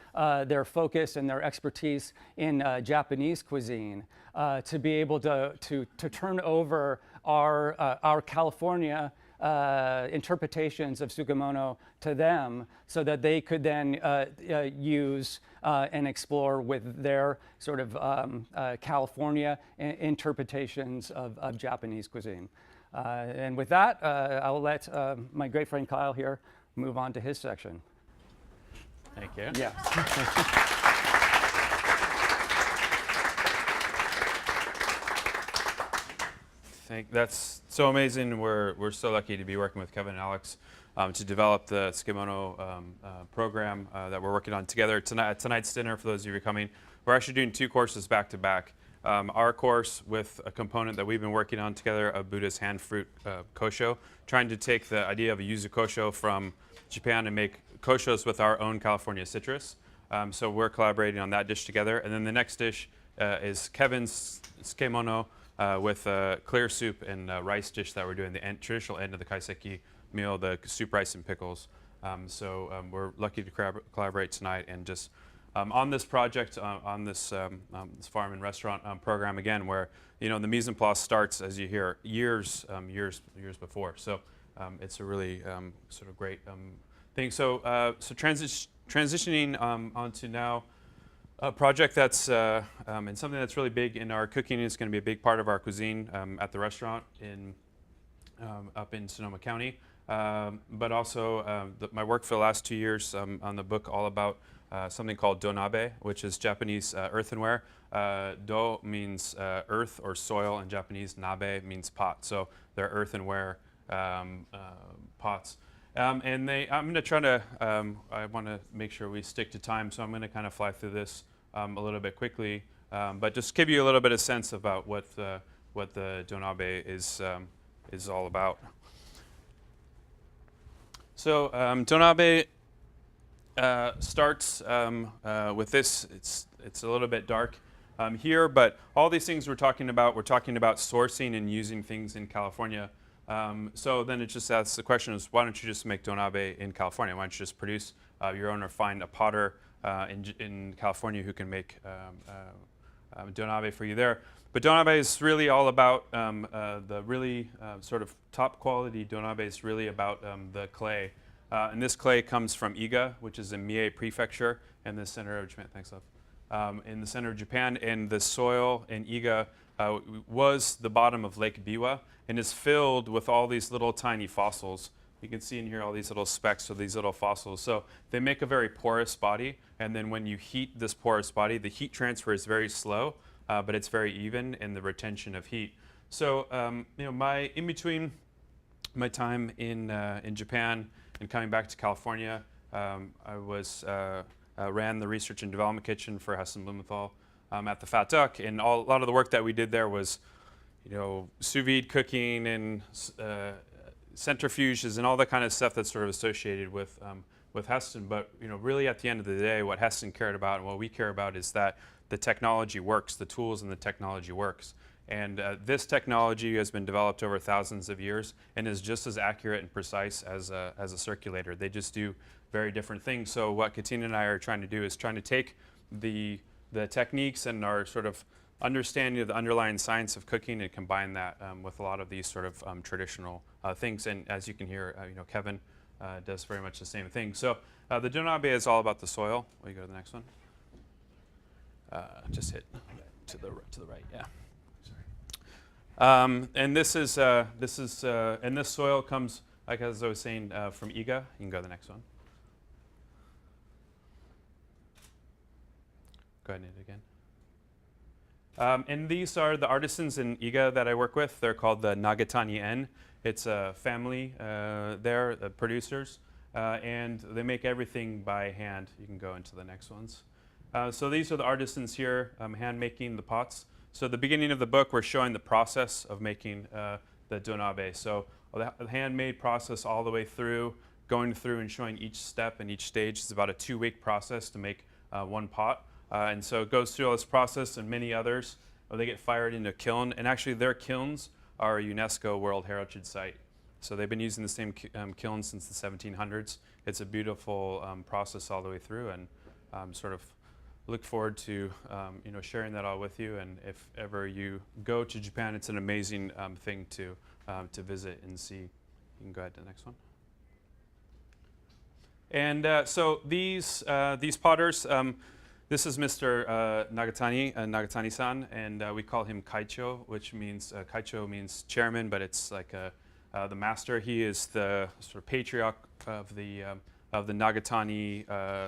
focus and their expertise in Japanese cuisine, to be able to turn over our California interpretations of Sugimono to them, so that they could then use and explore with their sort of California interpretations of Japanese cuisine. And with that, I will let my great friend Kyle here move on to his section. Thank you. Yeah. That's so amazing. We're so lucky to be working with Kevin and Alex to develop the Sugimono program that we're working on together. Tonight's dinner, for those of you who are coming, we're actually doing 2 courses back to back. Our course with a component that we've been working on together of Buddha's hand fruit kosho, trying to take the idea of a yuzu kosho from Japan and make koshos with our own California citrus. So we're collaborating on that dish together. And then the next dish is Kevin's Skemono, with a clear soup and rice dish that we're doing, the traditional end of the kaiseki meal, the soup, rice, and pickles. So we're lucky to collaborate tonight and just on this project, on this farm and restaurant program again, where the mise en place starts, as you hear, years before. So it's a really sort of great thing. So transitioning onto now. A project that's and something that's really big in our cooking is going to be a big part of our cuisine at the restaurant up in Sonoma County. But also my work for the last 2 years on the book all about something called donabe, which is Japanese earthenware. Do means earth or soil in Japanese. Nabe means pot. So they're earthenware pots. I'm going to try to, I want to make sure we stick to time, so I'm going to kind of fly through this a little bit quickly, but just give you a little bit of sense about what the donabe is all about. So donabe starts with this. It's a little bit dark here, but all these things we're talking about sourcing and using things in California. So then it just asks the question is, why don't you just make donabe in California? Why don't you just produce your own or find a potter in California who can make donabe for you there. But donabe is really all about the really sort of top quality donabe is really about the clay. And this clay comes from Iga, which is in Mie Prefecture in the center of Japan. Thanks, love. In the center of Japan, and the soil in Iga was the bottom of Lake Biwa, and is filled with all these little tiny fossils. You can see in here all these little specks of these little fossils. So they make a very porous body, and then when you heat this porous body, the heat transfer is very slow, but it's very even in the retention of heat. So in between my time in Japan and coming back to California, I ran the research and development kitchen for Heston Blumenthal at the Fat Duck, and a lot of the work that we did there was, sous vide cooking and centrifuges and all that kind of stuff that's sort of associated with Heston. But really at the end of the day, what Heston cared about and what we care about is that the technology works, the tools and the technology works. And this technology has been developed over thousands of years and is just as accurate and precise as a circulator. They just do very different things. So what Katina and I are trying to do is trying to take the techniques and our sort of understanding of the underlying science of cooking and combine that with a lot of these sort of traditional things. And as you can hear, Kevin does very much the same thing. So the donabe is all about the soil. Will you go to the next one? Just hit to the right, yeah. And this soil comes, like as I was saying, from Iga. You can go to the next one. Go ahead and hit it again. And these are the artisans in Iga that I work with. They're called the Nagatani-en. It's a family there, the producers, and they make everything by hand. You can go into the next ones. So these are the artisans here, hand making the pots. So at the beginning of the book, we're showing the process of making the donabe. So the handmade process all the way through, going through and showing each step and each stage. It's about a 2-week process to make one pot. And so it goes through all this process and many others. They get fired into a kiln. And actually their kilns are a UNESCO World Heritage Site. So they've been using the same kiln since the 1700s. It's a beautiful process all the way through, and sort of look forward to sharing that all with you. And if ever you go to Japan, it's an amazing thing to visit and see. You can go ahead to the next one. And so these potters, this is Mr. Nagatani-san, and we call him Kaicho, which means Kaicho means chairman, but it's like the master. He is the sort of patriarch of the Nagatani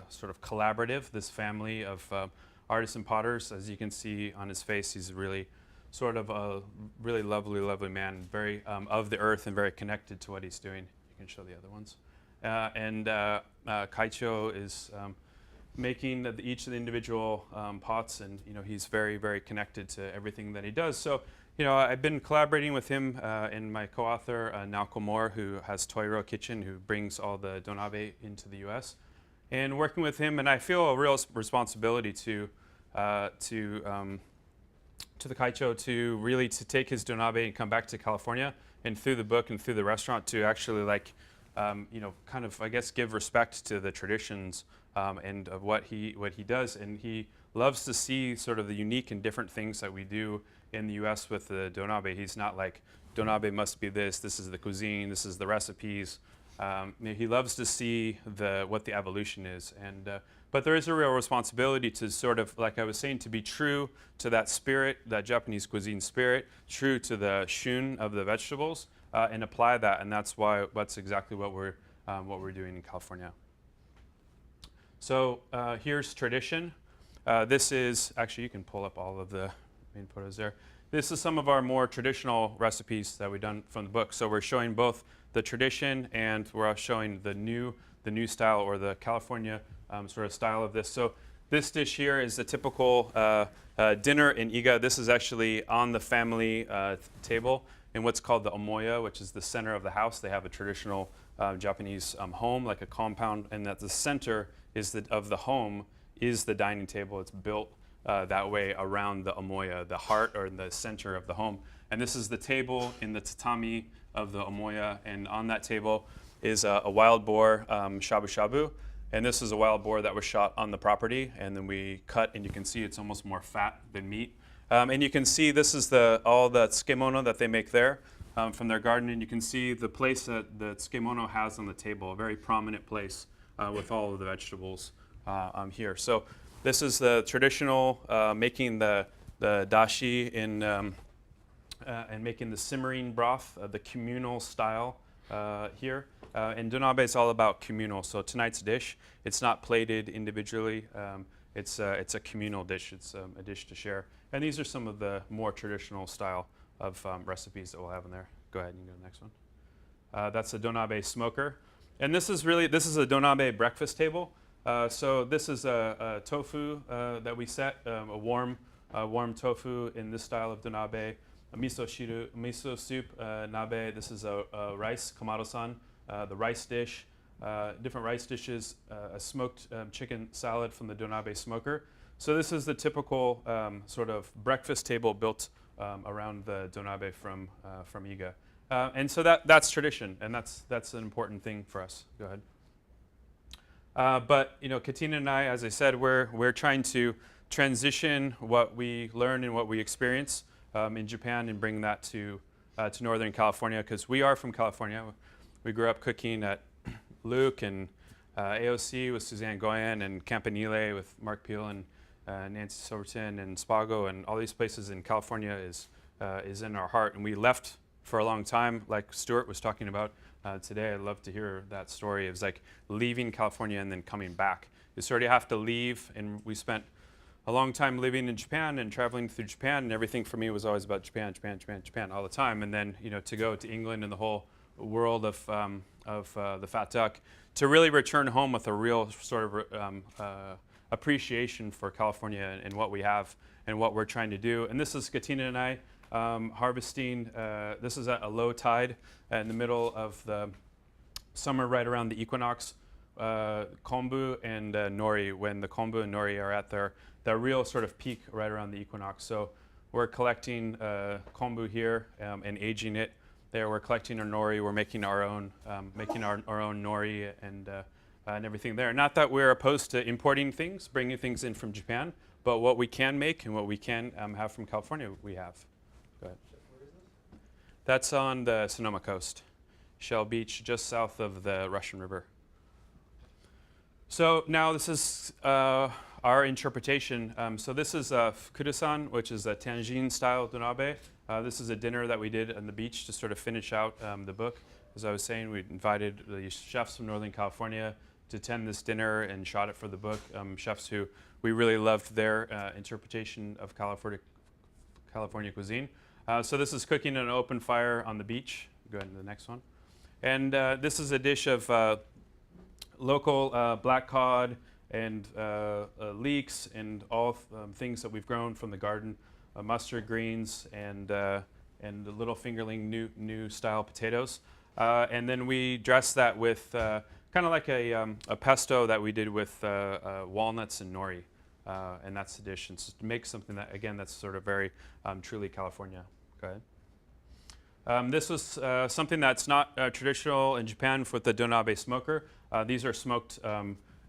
sort of collaborative, this family of artisan potters. As you can see on his face, he's really sort of a really lovely man, very of the earth and very connected to what he's doing. You can show the other ones. And Kaicho is making each of the individual pots, and he's very connected to everything that he does. So I've been collaborating with him and my co-author Naoko Moore, who has Toiro Kitchen, who brings all the donabe into the U.S. And working with him, and I feel a real responsibility to the Kaicho to really take his donabe and come back to California, and through the book and through the restaurant to actually kind of, I guess, give respect to the traditions and of what he does. And he loves to see sort of the unique and different things that we do in the U.S. with the donabe. He's not like, donabe must be this is the cuisine, this is the recipes. He loves to see what the evolution is. And but there is a real responsibility to sort of, like I was saying, to be true to that spirit, that Japanese cuisine spirit, true to the shun of the vegetables, and apply that. And that's exactly what we're doing in California. So here's tradition. This is, actually you can pull up all of the main photos there. This is some of our more traditional recipes that we've done from the book. So we're showing both the tradition and we're showing the new style, or the California sort of style of this. So this dish here is a typical dinner in Iga. This is actually on the family table in what's called the omoya, which is the center of the house. They have a traditional Japanese home, like a compound, and at the center of the home is the dining table. It's built that way around the omoya, the heart or the center of the home. And this is the table in the tatami of the omoya, and on that table is a wild boar shabu shabu. And this is a wild boar that was shot on the property, and then we cut, and you can see it's almost more fat than meat. And you can see this is all the tsukemono that they make there from their garden, and you can see the place that the tsukemono has on the table, a very prominent place with all of the vegetables here. So this is the traditional making the dashi and making the simmering broth, the communal style here. And donabe is all about communal. So tonight's dish, it's not plated individually. It's a communal dish. It's a dish to share. And these are some of the more traditional style of recipes that we'll have in there. Go ahead and go to the next one. That's a donabe smoker. And this is a donabe breakfast table. So this is a tofu that we set, a warm tofu in this style of donabe. A miso soup nabe. This is a rice, kamado-san, the rice dish, different rice dishes, a smoked chicken salad from the donabe smoker. So this is the typical sort of breakfast table built around the donabe from Iga. And so that's tradition, and that's an important thing for us. Go ahead. But Katina and I, as I said, we're trying to transition what we learn and what we experience in Japan and bring that to Northern California, because we are from California. We grew up cooking at Luke and AOC with Suzanne Goyen and Campanile with Mark Peel and Nancy Silverton and Spago, and all these places in California is in our heart. And we left for a long time, like Stuart was talking about today. I'd love to hear that story. It was like leaving California and then coming back. You sort of have to leave, and we spent a long time living in Japan and traveling through Japan, and everything for me was always about Japan, Japan, Japan, Japan all the time. And then to go to England and the whole world of the fat duck, to really return home with a real sort of appreciation for California and what we have and what we're trying to do. And this is Katina and I harvesting. This is at a low tide in the middle of the summer, right around the equinox. Kombu and nori, when the kombu and nori are at their real sort of peak right around the equinox. So we're collecting kombu here and aging it there. We're collecting our nori. We're making our own nori and everything there. Not that we're opposed to importing things, bringing things in from Japan, but what we can make and what we can have from California, we have. Go ahead. Where is this? That's on the Sonoma coast, Shell Beach, just south of the Russian River. So now this is our interpretation. So this is fukuda-san, which is a Tanjin-style donabe. This is a dinner that we did on the beach to sort of finish out the book. As I was saying, we invited the chefs from Northern California to attend this dinner and shot it for the book. Chefs who we really loved their interpretation of California cuisine. So this is cooking on an open fire on the beach. Go ahead to the next one. And this is a dish of local black cod and leeks and all things that we've grown from the garden, mustard greens and the little fingerling new style potatoes. And then we dress that with kind of like a pesto that we did with walnuts and nori. And that's the dish. And so to make something that, again, that's sort of very truly California. Go ahead. This was something that's not traditional in Japan with the donabe smoker. These are smoked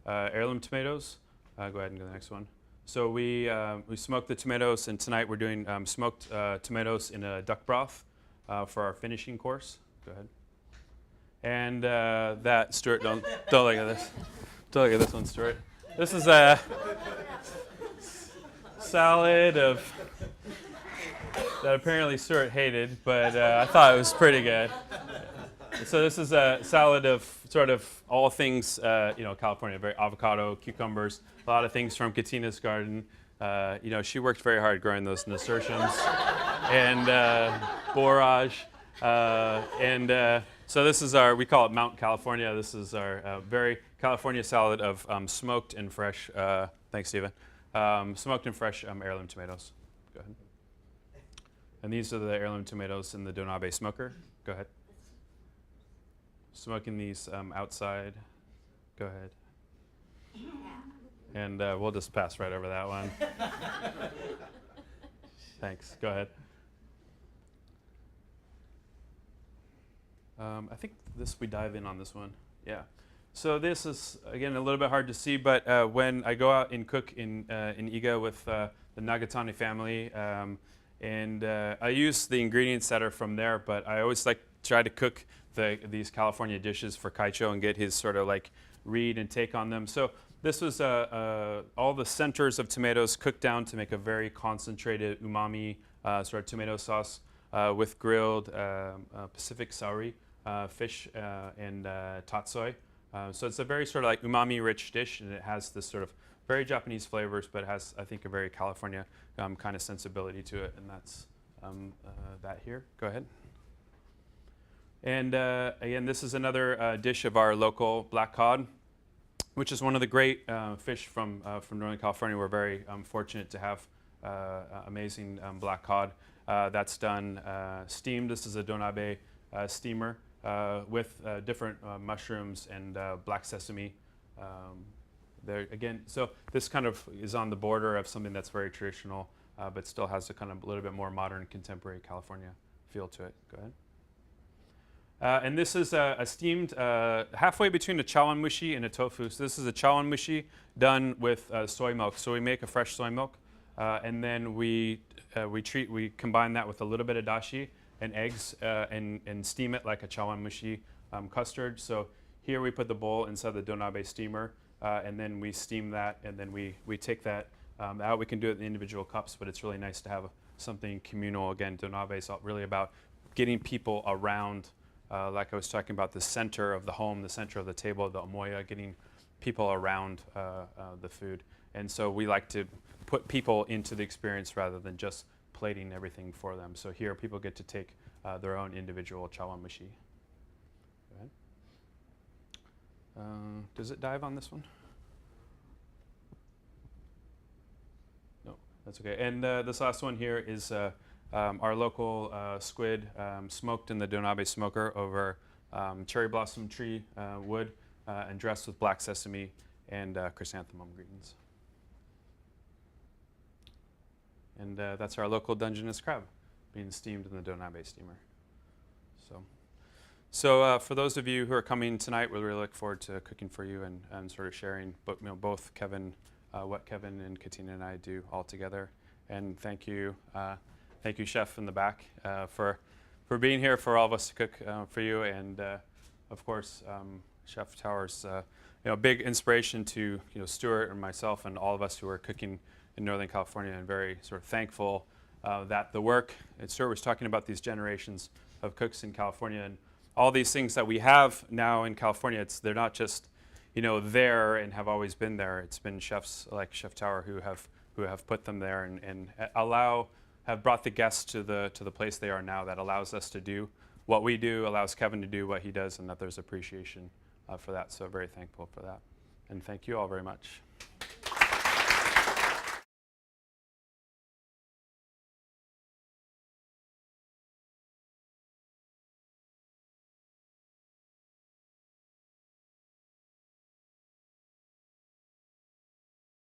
heirloom tomatoes. Go ahead and go to the next one. So we smoked the tomatoes, and tonight we're doing smoked tomatoes in a duck broth for our finishing course. Go ahead. And that, Stuart, don't look at this. Don't look at this one, Stuart. This is a salad that apparently Stuart hated, but I thought it was pretty good. So this is a salad of sort of all things, California, very avocado, cucumbers, a lot of things from Katina's garden. She worked very hard growing those nasturtiums and borage. So this is we call it Mount California. This is our very California salad of smoked and fresh, thanks, Stephen, smoked and fresh heirloom tomatoes. Go ahead. And these are the heirloom tomatoes in the donabe smoker. Go ahead. Smoking these outside. Go ahead. And we'll just pass right over that one. Thanks. Go ahead. I think we dive in on this one. Yeah. So this is, again, a little bit hard to see, but when I go out and cook in Iga with the Nagatani family, and I use the ingredients that are from there, but I always like try to cook these California dishes for Kaicho and get his sort of like read and take on them. So this was all the centers of tomatoes cooked down to make a very concentrated umami sort of tomato sauce with grilled Pacific sauri fish and tatsoi. So it's a very sort of like umami-rich dish, and it has this sort of very Japanese flavors, but it has, I think, a very California kind of sensibility to it, and that's that here. Go ahead. And again, this is another dish of our local black cod, which is one of the great fish from Northern California. We're very fortunate to have amazing black cod that's done steamed. This is a donabe steamer with different mushrooms and black sesame. There again, so this kind of is on the border of something that's very traditional, but still has a kind of a little bit more modern, contemporary California feel to it. Go ahead. And this is a steamed halfway between a chawanmushi and a tofu. So this is a chawanmushi done with soy milk. So we make a fresh soy milk, and then we combine that with a little bit of dashi and eggs, and steam it like a chawanmushi custard. So here we put the bowl inside the donabe steamer, and then we steam that, and then we take that out. We can do it in individual cups, but it's really nice to have something communal. Again, donabe is really about getting people around. Like I was talking about, the center of the home, the center of the table, the omoya, getting people around the food. And so we like to put people into the experience rather than just plating everything for them. So here people get to take their own individual chawanmushi. Go ahead. Does it dive on this one? No, that's okay. And this last one here is our local squid smoked in the donabe smoker over cherry blossom tree wood and dressed with black sesame and chrysanthemum greens. And that's our local Dungeness crab being steamed in the donabe steamer. So for those of you who are coming tonight, we really look forward to cooking for you and sort of sharing both Kevin, what Kevin and Katina and I do all together. And thank you, Chef in the back, for being here, for all of us to cook for you. And of course, Chef Tower's big inspiration to Stuart and myself and all of us who are cooking in Northern California, and very sort of thankful that the work, and Stuart was talking about these generations of cooks in California, and all these things that we have now in California, they're not just there and have always been there. It's been chefs like Chef Tower who have put them there and have brought the guests to the place they are now. That allows us to do what we do, allows Kevin to do what he does, and that there's appreciation for that. So very thankful for that. And thank you all very much.